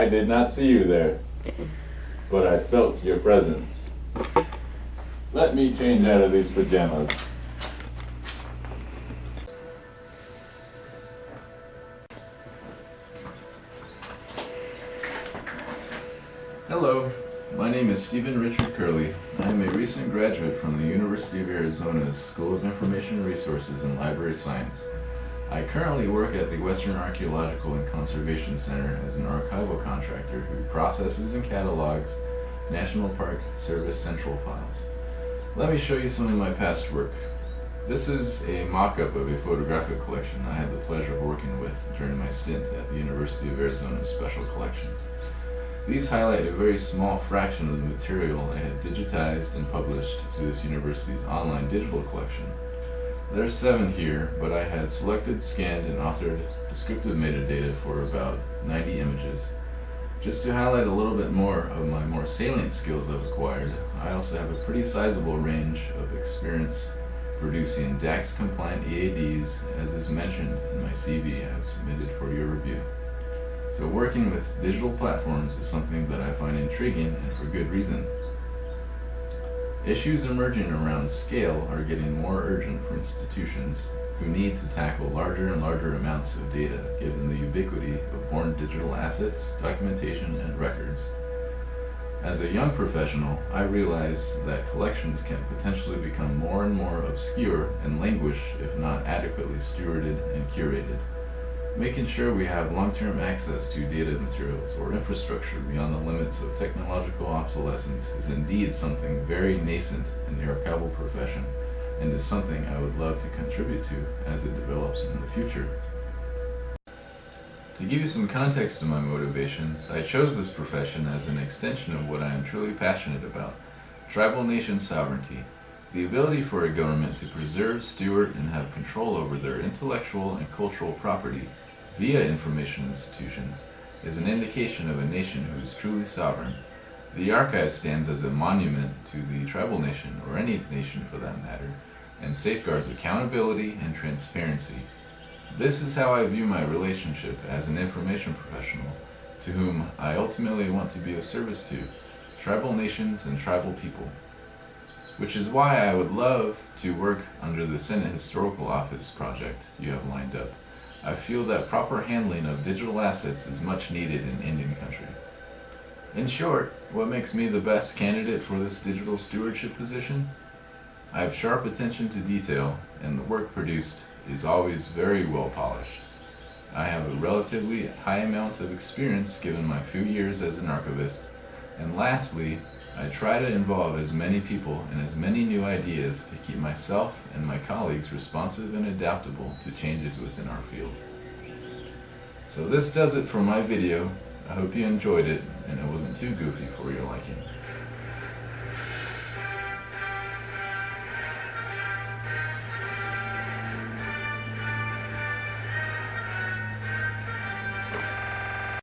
I did not see you there, but I felt your presence. Let me change out of these pajamas. Hello, my name is Stephen Richard Curley. I am a recent graduate from the University of Arizona's School of Information Resources and Library Science. I currently work at the Western Archaeological and Conservation Center as an archival contractor who processes and catalogs National Park Service Central files. Let me show you some of my past work. This is a mock-up of a photographic collection I had the pleasure of working with during my stint at the University of Arizona's Special Collections. These highlight a very small fraction of the material I had digitized and published to this university's online digital collection. There are 7 here, but I had selected, scanned, and authored descriptive metadata for about 90 images. Just to highlight a little bit more of my more salient skills I've acquired, I also have a pretty sizable range of experience producing DAX-compliant EADs, as is mentioned in my CV I have submitted for your review. So working with digital platforms is something that I find intriguing, and for good reason. Issues emerging around scale are getting more urgent for institutions who need to tackle larger and larger amounts of data given the ubiquity of born digital assets, documentation, and records. As a young professional, I realize that collections can potentially become more and more obscure and languish if not adequately stewarded and curated. Making sure we have long-term access to data materials or infrastructure beyond the limits of technological obsolescence is indeed something very nascent in the archival profession, and is something I would love to contribute to as it develops in the future. To give you some context to my motivations, I chose this profession as an extension of what I am truly passionate about: tribal nation sovereignty. The ability for a government to preserve, steward, and have control over their intellectual and cultural property via information institutions is an indication of a nation who is truly sovereign. The archive stands as a monument to the tribal nation, or any nation for that matter, and safeguards accountability and transparency. This is how I view my relationship as an information professional, to whom I ultimately want to be of service to, tribal nations and tribal people. Which is why I would love to work under the Senate Historical Office project you have lined up. I feel that proper handling of digital assets is much needed in Indian country. In short, what makes me the best candidate for this digital stewardship position? I have sharp attention to detail, and the work produced is always very well polished. I have a relatively high amount of experience given my few years as an archivist, and lastly, I try to involve as many people and as many new ideas to keep myself and my colleagues responsive and adaptable to changes within our field. So this does it for my video. I hope you enjoyed it and it wasn't too goofy for your liking.